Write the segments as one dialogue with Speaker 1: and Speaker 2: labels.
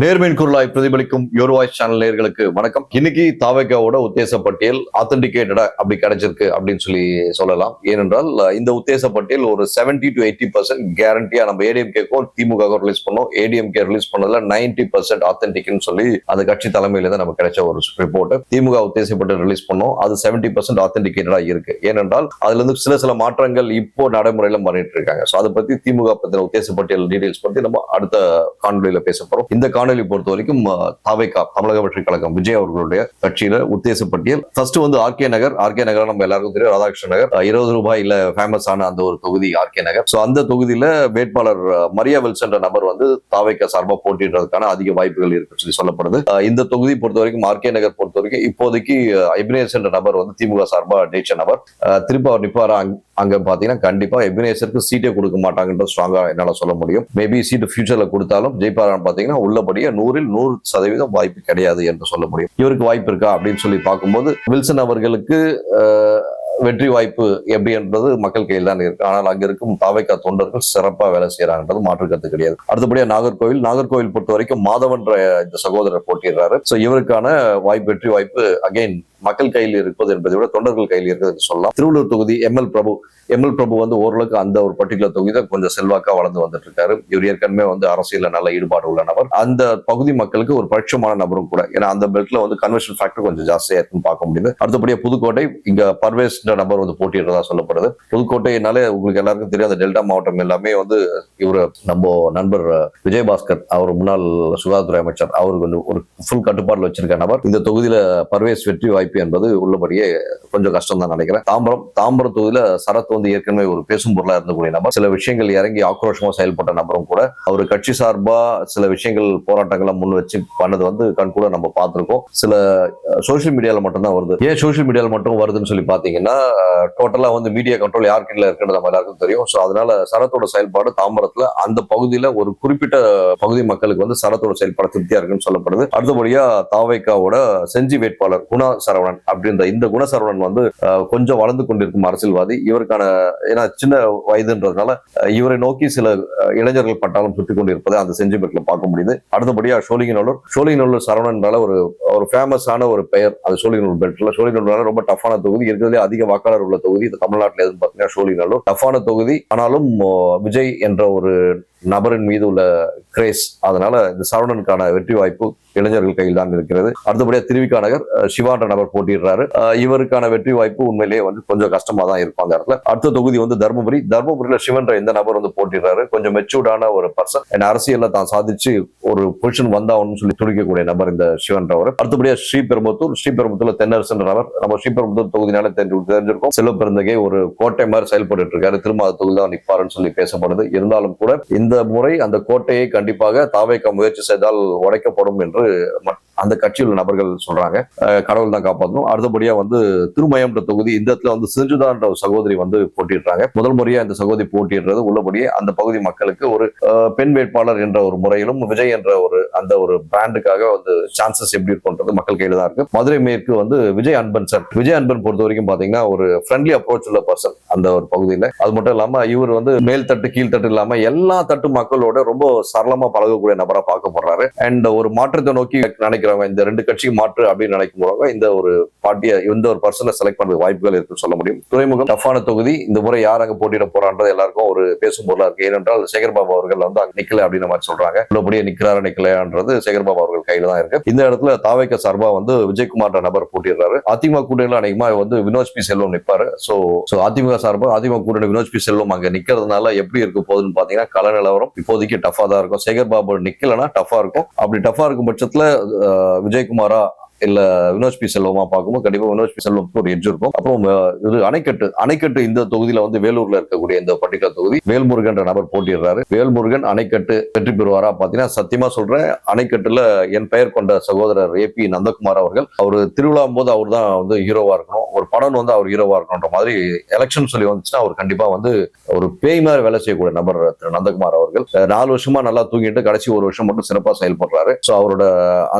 Speaker 1: நேர்மையின் குரலாய் பிரதிபலிக்கும் your voice channel நேயர்களுக்கு வணக்கம். இன்னைக்கு தாவேகாவோட உத்தேச பட்டியல் ஆத்தென்டிகேட்டடா அப்படி கிடைச்சிருக்கு அப்படின்னு சொல்லலாம். ஏனென்றால் இந்த உத்தேச பட்டியல் ஒரு 70 to 80% கேரண்டியா நம்ம ஏடிஎம்கேக்கும் திமுக ரிலீஸ் பண்ணோம். ஏடிஎம்கே ரிலீஸ் பண்ணதுல 90% ஆத்தென்டிக்னு சொல்லி அந்த கட்சி தலைமையில தான் நமக்கு கிடைச்ச ஒரு ரிப்போர்ட். திமுக உத்தேச பட்டியல் ரிலீஸ் பண்ணோம், அது 70% ஆத்தென்டிகேட்டடா இருக்கு. ஏனென்றால் அதுல இருந்து சில மாற்றங்கள் இப்போ நடைமுறையில பண்ணிட்டு இருக்காங்க. ஸோ அதை பத்தி திமுக பத்தின உத்தேச பட்டியல் டீடைல்ஸ் பத்தி நம்ம அடுத்த காணொலியில பேச போறோம். இந்த காணொலி பொறுத்த வரைக்கும் தாவேகா தமிழக வெற்றி கழகம் விஜய் அவர்களுடைய கட்சியில உத்தேச பட்டியல் ஃபர்ஸ்ட் வந்து ஆர்கே நகர் நம்ம எல்லாருக்கும் தெரியும். ராதாகிருஷ்ண நகர் 20 ரூபாயில ஃபேமஸ் ஆன அந்த ஒரு தொகுதி ஆர்கே நகர். சோ அந்த தொகுதியில வேட்பாளர் மரியா வில்ஸ் என்ற நபர் வந்து தாவேகா சார்பா போட்டியிடுறதுக்கான அதிக வாய்ப்புகள் இருக்கு சொல்லப்படுது. இந்த தொகுதி பொறுத்த வரைக்கும் ஆர்கே நகர் பொறுத்த வரைக்கும் இப்போதைக்கு எபினேஸ் என்ற நபர் வந்து திமுக சார்பா ஜெயிச்ச நபர். திருப்ப அவர் நிப்பாரா அங்க பாத்தீங்கன்னா கண்டிப்பா எபினேசருக்கு சீட்டே கொடுக்க மாட்டாங்கன்ற ஸ்ட்ராங்கா என்னால சொல்ல முடியும். மேபி சீட்டு ஃபியூச்சர்ல கொடுத்தாலும் ஜெயிப்பாரான்னு பாத்தீங்கன்னா உள்ளபடியே 100% வாய்ப்பு கிடையாது என்று சொல்ல முடியும். இவருக்கு வாய்ப்பு இருக்கா அப்படின்னு சொல்லி பார்க்கும்போது வில்சன் அவர்களுக்கு வெற்றி வாய்ப்பு எப்படி என்றது மக்கள் கையில் தான் இருக்கு. ஆனால் அங்க இருக்கும் தாவேகா தொண்டர்கள் சிறப்பா வேலை செய்யறாங்கன்றது மாற்று கருத்து கிடையாது. அடுத்தபடியா நாகர்கோவில் பொறுத்த வரைக்கும் மாதவன்ற இந்த சகோதரர் போட்டிடுறாரு. சோ இவருக்கான வாய்ப்பு வெற்றி வாய்ப்பு அகைன் மக்கள் கையில் இருப்பது என்பதை விட தொண்டர்கள் கையில் இருக்கிறது சொல்லலாம். திருவள்ளூர் தொகுதி எம்எல் பிரபு வந்து ஓரளவுக்கு அந்த ஒரு பர்டிகுலர் தொகுதி கொஞ்சம் செல்வாக்கா வளர்ந்து வந்துட்டு இருக்காரு. இவர் ஏற்கனவே வந்து அரசியல நல்ல ஈடுபாடு உள்ள நபர். அந்த பகுதி மக்களுக்கு ஒரு பட்சமான நபரும் கூட. ஏன்னா அந்த பெல்ட்ல வந்து கன்வென்ஷன் ஃபேக்டர் கொஞ்சம் ஜாஸ்தியா இருக்குன்னு பார்க்க முடியுது. அடுத்தபடியா புதுக்கோட்டை, இங்க பர்வேஸ் நபர் வந்து போட்டியிடுறதா சொல்லப்படுது. புதுக்கோட்டைனாலே உங்களுக்கு எல்லாருக்கும் தெரியும், அந்த டெல்டா மாவட்டம் எல்லாமே வந்து இவரு நம்ம நண்பர் விஜயபாஸ்கர், அவர் முன்னாள் சுகாதாரத்துறை அமைச்சர், அவருக்கு வந்து ஒரு ஃபுல் கட்டுப்பாடுல வச்சிருக்க நபர். இந்த தொகுதியில பர்வேஸ் வெற்றி வாய்ப்பு என்பது உள்ளபடியே கொஞ்சம் கஷ்டம் தான் நினைக்கிறேன். தாம்பரம் தொகுதியில சரத் வந்து ஏற்கனவே ஒரு பேசும் பொருளா இருந்தக்கூடிய நபர். சில விஷயங்கள் இறங்கி ஆக்ரோஷமா செயல்பட்ட நபரும் கூட. அவர் கட்சி சார்பா சில விஷயங்கள் போராட்டங்களை முன் வச்சு பண்ணது வந்து கண் கூட நம்ம பார்த்திருக்கோம். சில சோசியல் மீடியால மட்டும் தான் வருது. ஏன் சோசியல் மீடியால மட்டும் வருதுன்னு சொல்லி பாத்தீங்கன்னா டோட்டலா வந்து மீடியா கண்ட்ரோல் யாருக்கு இல்ல இருக்குன்றது நம்ம எல்லாருக்கும் தெரியும். சோ அதனால சரத்தோட செயல்பாடு தாம்பரத்துல அந்த பகுதியில ஒரு குறிப்பிட்ட பகுதி மக்களுக்கு வந்து சரத்தோட செயல்பாடு திருப்தியா இருக்குன்னு சொல்லப்படுது. அடுத்தபடியா தாவேகாவோட செஞ்சி வேட்பாளர் குணா சரவணன் அப்படின்ற இந்த குணசரவணன் வந்து கொஞ்சம் வளர்ந்து கொண்டிருக்கும் அரசியல்வாதி. இவருக்கான ஏன்னா சின்ன வயதுன்றதுனால இவரை நோக்கி சில இளைஞர்கள் பட்டாலும் சுற்றி கொண்டிருப்பதை அந்த செஞ்சிபெட்ல பார்க்க முடியுது. அடுத்தபடியா சோழிங்கநல்லூர் சரவணன்றால ஒரு ஃபேமஸான ஒரு பெயர். அது சோழிங்கநல்லூர் பெல்ட்ல சோழிங்கநல்லூர் ரொம்ப டஃபான தொகுதி, இருக்கிறதுலே அதிக வாக்காளர் உள்ள தொகுதி தமிழ்நாட்டில் எதுன்னு பார்த்தீங்கன்னா சோழிங்கநல்லூர் டஃபான தொகுதி. ஆனாலும் விஜய் என்ற ஒரு நபரின் மீது உள்ள கிரேஸ், அதனால இந்த சரவணனுக்கான வெற்றி வாய்ப்பு இளைஞர்கள் கையில் தான் இருக்கிறது. அடுத்தபடியா திருவிக்கா நகர் சிவான்ற நபர் போட்டிடுறாரு. இவருக்கான வெற்றி வாய்ப்பு உண்மையிலேயே வந்து கொஞ்சம் கஷ்டமா தான் இருக்கும் அந்த இடத்துல. அடுத்த தொகுதி வந்து தர்மபுரியில சிவன்ற இந்த நபர் வந்து போட்டிடுறாரு. கொஞ்சம் மெச்சூர்டான ஒரு பர்சன், அரசியல்ல தான் சாதிச்சு ஒரு பொசிஷன் வந்தாவன்னு சொல்லி துடிக்கக்கூடிய நபர் இந்த சிவன்றவர். அடுத்தபடியா ஸ்ரீபெரும்புத்தூர்ல தென்னரசு நபர். நம்ம ஸ்ரீபெரும்புத்தூர் தொகுதினால தெரிஞ்சிருக்கோம். செல்வப்பெருந்தகை ஒரு கோட்டை மாதிரி செயல்பட்டு இருக்காரு. திரும்ப அந்த தொகுதி தான் நிற்பாருன்னு சொல்லி பேசப்படுது. இருந்தாலும் கூட இந்த முறை அந்த கோட்டையை கண்டிப்பாக தாவேகா முயற்சி செய்தால் உடைக்கப்படும் என்று அந்த கட்சியில் உள்ள நபர்கள் சொல்றாங்க. கடவுள் தான் காப்பாற்றணும். அடுத்தபடியா வந்து திருமயம்ன்ற தொகுதி, இந்த இடத்துல வந்து சிஞ்சுதான்ற ஒரு சகோதரி வந்து போட்டிடுறாங்க. முதல் முறையா இந்த சகோதரி போட்டிடுறது உள்ளபடியே அந்த பகுதி மக்களுக்கு ஒரு பெண் வேட்பாளர் என்ற ஒரு முறையிலும் விஜய் என்ற ஒரு பிராண்டுக்காக வந்து சான்சஸ் எப்படி இருக்குன்றது மக்கள் கையில தான் இருக்கு. மதுரை மேற்கு வந்து விஜய் அன்பன் பொறுத்த வரைக்கும் பாத்தீங்கன்னா ஒரு ஃப்ரெண்ட்லி அப்ரோச் உள்ள பர்சன் அந்த ஒரு பகுதியில. அது மட்டும் இல்லாம இவர் வந்து மேல் தட்டு கீழ் தட்டு இல்லாம எல்லா தட்டு மக்களோட ரொம்ப சரளமா பழகக்கூடிய நபரா பார்க்கப்படுறாரு. அண்ட் ஒரு மாற்றத்தை நோக்கி நினைக்கிறவங்க, இந்த ரெண்டு கட்சி மாற்று அப்படின்னு நினைக்கும் போது இந்த ஒரு பார்ட்டியை இந்த ஒரு பர்சனை செலக்ட் பண்றது வாய்ப்புகள் இருக்குன்னு சொல்ல முடியும். துறைமுகம் டஃபான தொகுதி. இந்த முறை யார் அங்க போட்டியிட போறான்றது எல்லாருக்கும் ஒரு பேசும் பொருளா இருக்கு. ஏனென்றால் சேகர்பாபு அவர்கள் வந்து அங்க நிக்கல அப்படின்னு மாதிரி சொல்றாங்க. உள்ளபடியே நிக்கிறாரா நிக்கலையான்றது சேகர்பாபு அவர்கள் கையில தான் இருக்கு. இந்த இடத்துல தாவேகா சார்பா வந்து விஜயகுமார் நபர் போட்டிடுறாரு. அதிமுக கூட்டணியில அநேகமா வந்து வினோத் பி செல்வம் நிற்பாரு. சோ அதிமுக சார்பா அதிமுக கூட்டணி வினோத் பி செல்வம் அங்க நிக்கிறதுனால எப்படி இருக்க போகுதுன்னு பாத்தீங்கன்னா கள நிலவரம் இப்போதைக்கு டஃபா தான் இருக்கும். சேகர்பாபு நிக்கலன்னா டஃபா இருக்கும். அப்படி டஃபா இருக்கும் பட்சத்துல விஜயகுமாரா இல்ல வினோத் பி செல்வமா பார்க்கும்போது கண்டிப்பா வினோத் பி செல்வம் ஒரு எட்ஜ் இருக்கும். அப்புறம் இது அணைக்கட்டு இந்த தொகுதியில வந்து வேலூர்ல இருக்கக்கூடிய இந்த பர்டிகுலர் தொகுதி வேல்முருகன் நபர் போட்டிடுறாரு. வேல்முருகன் அணைக்கட்டு வெற்றி பெறுவாரா பாத்தீங்கன்னா சத்தியமா சொல்றேன், அணைக்கட்டுல என் பெயர் கொண்ட சகோதரர் ஏபி நந்தகுமார் அவர்கள், அவர் திருவிழா போது அவர் தான் வந்து ஹீரோவா இருக்கணும், ஒரு படம் வந்து அவர் ஹீரோவா இருக்கணும்ன்ற மாதிரி எலெக்ஷன் சொல்லி வந்துச்சுன்னா அவர் கண்டிப்பா வந்து ஒரு பேய் மாதிரி வேலை செய்யக்கூடிய நபர் திரு நந்தகுமார் அவர்கள். 4 வருஷமா நல்லா தூங்கிட்டு கடைசி 1 வருஷம் மட்டும் சிறப்பா செயல்படுறாரு. சோ அவரோட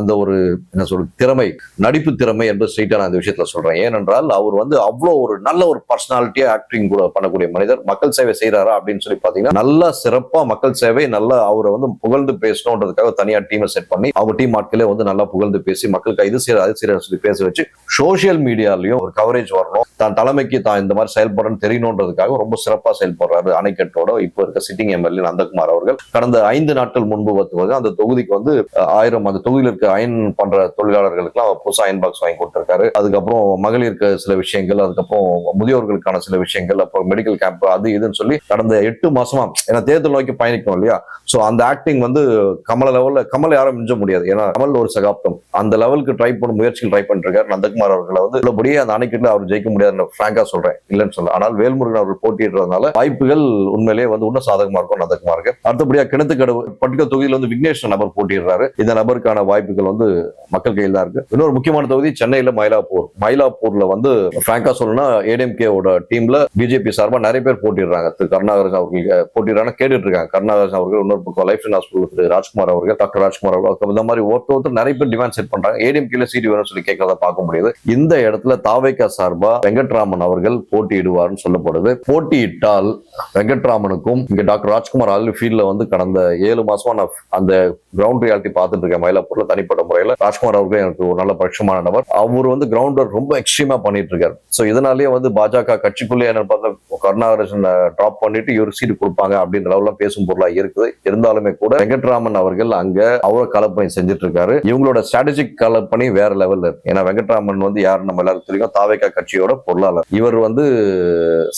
Speaker 1: அந்த ஒரு என்ன சொல்ற திறமை திறமை, நடிப்பு திறமை என்று ஸ்ட்ரெயிட்டா நான் இந்த விஷயத்துல சொல்றேன். ஏனென்றால் அவர் வந்து அவ்வளவு ஒரு நல்ல ஒரு பர்சனாலிட்டியா ஆக்டிங் கூட பண்ணக்கூடிய மனிதர். மக்கள் சேவை செய்யறாரா அப்படின்னு சொல்லி பாத்தீங்கன்னா நல்லா சிறப்பா மக்கள் சேவை, நல்லா அவரை வந்து புகழ்ந்து பேசணுன்றதுக்காக தனியா டீமை செட் பண்ணி அவங்க டீம் ஆட்களே வந்து நல்லா புகழ்ந்து பேசி மக்களுக்கு இது செய்யற அது செய்யற சொல்லி பேச வச்சு சோசியல் மீடியாலையும் ஒரு கவரேஜ் வரணும், தான் தலைமைக்கு தான் இந்த மாதிரி செயல்படுறன்னு தெரியணுன்றதுக்காக ரொம்ப சிறப்பா செயல்படுறாரு. அணைக்கட்டோட இப்ப இருக்க சிட்டிங் எம்எல்ஏ நந்தகுமார் அவர்கள் கடந்த 5 நாட்கள் முன்பு அந்த தொகுதிக்கு வந்து 1000 அந்த தொகுதியில் இருக்க அயன் பண்ற தொழிலாளர்களுக்கு புதுசா அயன் பாக்ஸ் வாங்கி கொடுத்திருக்காரு. அதுக்கப்புறம் மகளிருக்கு சில விஷயங்கள், அதுக்கப்புறம் முதியோர்களுக்கான சில விஷயங்கள், அப்புறம் மெடிக்கல் கேம்ப் அது இதுன்னு சொல்லி கடந்த 8 மாசமா ஏன்னா தேர்தல் நோக்கி பயணிக்கணும் இல்லையா. சோ அந்த ஆக்டிங் வந்து கமல் யாரும் மிஞ்ச முடியாது. ஏன்னா கமல் ஒரு சகாப்தம் அந்த லெவலுக்கு முயற்சிகள் ட்ரை பண்ணிட்டு இருக்காரு. நந்தகுமார் அவர்களை வந்து உள்ளபடியே அந்த அணைக்கட்டுல அவர் ஜெயிக்க முடியாதுன்னு பிராங்கா சொல்றேன், இல்லைன்னு சொல்ல. ஆனால் வேல்முருகன் அவர்கள் போட்டியிடுறதுனால வாய்ப்புகள் உண்மையிலேயே வந்து இன்னும் சாதகமா இருக்கும் நந்தகுமாருக்கு. அடுத்தபடியா கிணத்துக்கடவு பட்டிக்க தொகுதியில் வந்து விக்னேஷ் நபர் போட்டியிடுறாரு. இந்த நபருக்கான வாய்ப்புகள் வந்து மக்கள் கையில் தான் இருக்கு. இன்னொரு முக்கியமான தொகுதி சென்னையில மயிலாப்பூர்ல வந்து பிராங்கா சொல்லணும்னா ஏடிஎம்கேவோட டீம்ல பிஜேபி சார்பா நிறைய பேர் போட்டிடுறாங்க. திரு கருணாகரன் அவர்கள் போட்டிடுறாங்க, கேட்டுட்டு இருக்காங்க. கருணாகரன் அவர்கள், இன்னொரு பக்கம் லைஃப் ஹாஸ்பிட்டல் திரு ராஜ்குமார் அவர்கள், டாக்டர் ராஜ்குமார் அவர்கள், இந்த மாதிரி ஒருத்தர் நிறைய பேர் டிமாண்ட் செட் பண்றாங்க. ஏடிஎம்கேல சீட் வேணும்னு சொல்லி கேட்கறத பார்க்க முடியுது. இந்த இடத்துல தாவேகா சார்பா வெங்கட்ராமன் அவர்கள் போட்டியிடுவார்னு சொல்லப்படுது. போட்டியிட்டால் வெங்கட்ராமனுக்கும் இங்க டாக்டர் ராஜ்குமார் ஆல்ரெடி ஃபீல்ட்ல வந்து கடந்த 7 மாசமா நான் அந்த கிரவுண்ட் ரியாலிட்டி பார்த்துட்டு இருக்கேன் மயிலாப்பூர்ல தனிப்பட்ட முறையில. ராஜ்குமார் அவர்கள் எனக்கு ஒரு நல்ல பட்சமான நபர். அவர் வந்து கிரவுண்ட் ஒர்க் ரொம்ப எக்ஸ்ட்ரீமா பண்ணிட்டு இருக்காரு. சோ இதனாலேயே வந்து பாஜக கட்சிக்குள்ளே என்ன பார்த்தா கருணாகரன் டிராப் பண்ணிட்டு இவர் சீட்டு கொடுப்பாங்க அப்படின்ற லெவல்ல பேசும் பொருளா இருக்குது. இருந்தாலுமே கூட வெங்கட்ராமன் அவர்கள் அங்க அவரை கலப்பணி செஞ்சுட்டு இருக்காரு. இவங்களோட ஸ்ட்ராட்டஜிக் கலப்பணி வேற லெவல்ல இருக்கு. ஏன்னா வெங்கட்ராமன் வந்து யாரு நம்ம எல்லாருக்கும் தெரியும், தாவேகா கட்சியோட பொருளாளர். இவர் வந்து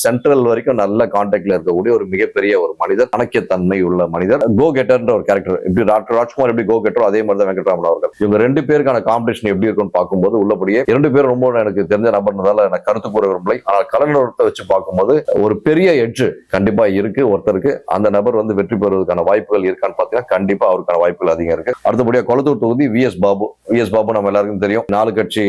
Speaker 1: சென்ட்ரல் வரைக்கும் நல்ல கான்டாக்ட்ல இருக்கக்கூடிய ஒரு மிகப்பெரிய ஒரு மனிதர், அணக்கியத்தன்மை உள்ள மனிதர், கோ கெட்டர்ன்ற ஒரு கேரக்டர். இப்படி டாக்டர் ராஜ்குமார் எப்படி கோ கெட்டரோ அதே மாதிரி தான் வெங்கட்ராமன் அவர்கள். இவங்க 2 பேருக்கான காம்படிஷன் எப்படி இருக்குன்னு பார்க்கும்போது உள்ளபடியே 2 பேரும் ரொம்ப எனக்கு தெரிஞ்ச நபர்னால எனக்கு கருத்து கூற விரும்பலை. ஆனால் கலைஞரத்தை வச்சு பார்க்கும்போது ஒரு பெரிய எட்ஜ் கண்டிப்பா இருக்கு ஒருத்தருக்கு. அந்த நபர் வந்து வெற்றி பெறுவதற்கான வாய்ப்புகள் இருக்கான்னு பாத்தீங்கன்னா கண்டிப்பா அவருக்கான வாய்ப்புகள் அதிகம் இருக்கு. அடுத்தபடியா கொளத்தூர் தொகுதி விஎஸ் பாபு நம்ம எல்லாருக்கும் தெரியும். 4 கட்சி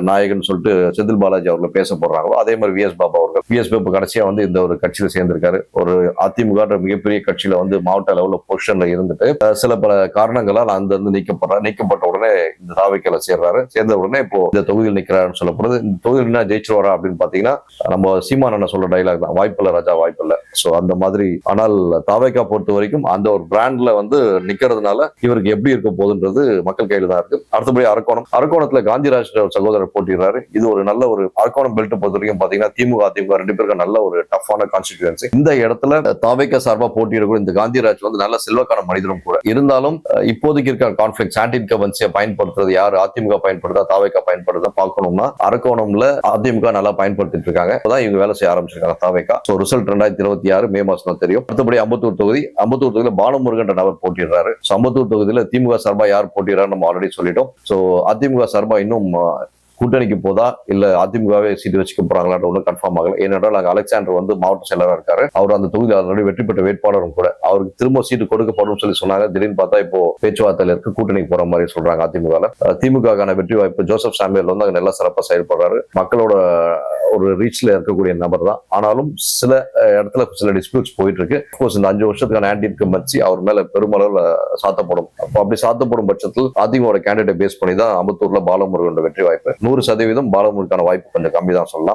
Speaker 1: நாயகன் சொல்லிட்டு செந்தில் பாலாஜி அவர்கள் பேச போடுறாங்களோ அதே மாதிரி விஎஸ் பாபு கடைசியா வந்து இந்த ஒரு கட்சியில சேர்ந்திருக்காரு. ஒரு அதிமுக மிகப்பெரிய கட்சியில வந்து மாவட்ட லெவல்ல பொசிஷன்ல இருந்துட்டு சில பல காரணங்களால் அந்த நீக்கப்பட்ட உடனே இந்த தாவேக்கால சேர்ந்த உடனே இப்போ இந்த தொகுதியில் நிக்கிறாருன்னு சொல்லப்படுது. இந்த தொகுதியில் என்ன ஜெயிச்சிருவாரா அப்படின்னு பாத்தீங்கன்னா நம்ம சீமான் அண்ணன் சொல்ற டைலாக் தான், வாய்ப்பில்லை ராஜா வாய்ப்பில்லை. சோ அந்த மாதிரி. ஆனால் தாவேக்கா பொறுத்த வரைக்கும் அந்த ஒரு பிராண்ட்ல வந்து நிக்கிறதுனால இவருக்கு எப்படி இருக்க போகுதுன்றது மக்கள் கையில தான் இருக்கு. அடுத்தபடி அரக்கோணத்துல காந்திராஜ் சகோதரர் போட்டிடுறாரு. இது ஒரு நல்ல ஒரு அரக்கோணம் பெல்ட் பொறுத்த வரைக்கும் பாத்தீங்கன்னா திமுக அதிமுக 2 பேருக்கு நல்ல ஒரு டஃப்பான கான்ஸ்டிட்யூன்சி. இந்த இடத்துல தாவேக்கா சார்பா போட்டியிடக்கூடிய இந்த காந்திராஜ் வந்து நல்ல செல்வக்கான மனிதரும் கூட. இருந்தாலும் இப்போதைக்கு இருக்கிற கான்ஃபிளிக்ஸ் ஆன்டி இன்கம்பன்சியை பயன்படுத்துறது யாரு, அதிமுக பயன்படுத்தா தாவேக்கா பயன்படுத்தா பார்க்கணும்னா அரக்கோணம்ல அதிமுக நல்லா பயன்படுத்திட்டு இருக்காங்க. அப்பதான் இவங்க வேலை செய்ய ஆரம்பிச்சிருக்காங்க தாவேக்கா. சோ ரிசல்ட் 2026 மே மாசம் தான் தெரியும். அடுத்தபடி அம்பத்தூர் தொகுதியில பாலமுருகன் நபர் போட்டிடுறாரு. அம்பத்தூர் தொகுதியில திமுக சார்பா யார் போட்டிடுறாரு நம்ம ஆல்ரெடி சொல்லிட்டோம். சோ அதிமுக சார்பா இன்னும் கூட்டணிக்கு போதா இல்ல அதிமுகவே சீட்டு வச்சுக்க போறாங்களான்ற ஒன்றும் கன்ஃபார்ம் ஆகல. ஏனென்றால் அங்க அலெக்சாண்டர் வந்து மாவட்ட செயலராக இருக்காரு. அவர் அந்த தொகுதியில் ஆல்ரெடி வெற்றி பெற்ற வேட்பாளரும் கூட. அவருக்கு திரும்ப சீட்டு கொடுக்கப்படும் சொல்லி சொன்னாங்க. திடீர்னு பார்த்தா இப்போ பேச்சுவார்த்தையில இருக்கு, கூட்டணிக்கு போற மாதிரி சொல்றாங்க அதிமுக. திமுகக்கான வெற்றி வாய்ப்பு ஜோசப் சாமுவேல் வந்து அங்க நல்லா சிறப்பாக செயல்படுறாரு. மக்களோட ஒரு ரீச்ல இருக்கக்கூடிய நபர் தான். ஆனாலும் சில இடத்துல சில டிஸ்பியூட்ஸ் போயிட்டு இருக்கு. இந்த 5 வருஷத்துக்கான ஆன்டி இன்கம்பன்சி அவர் மேல பெருமளவுல சாத்தப்படும். அப்படி சாத்தப்படும் பட்சத்தில் அதிமுக கேண்டிடேட் பேஸ் பண்ணி தான் அம்பத்தூர்ல பாலமுருகன் வெற்றி வாய்ப்பு 100% பாலமுருகனுக்கான வாய்ப்பு கொஞ்சம் கம்மி தான் சொல்லலாம்.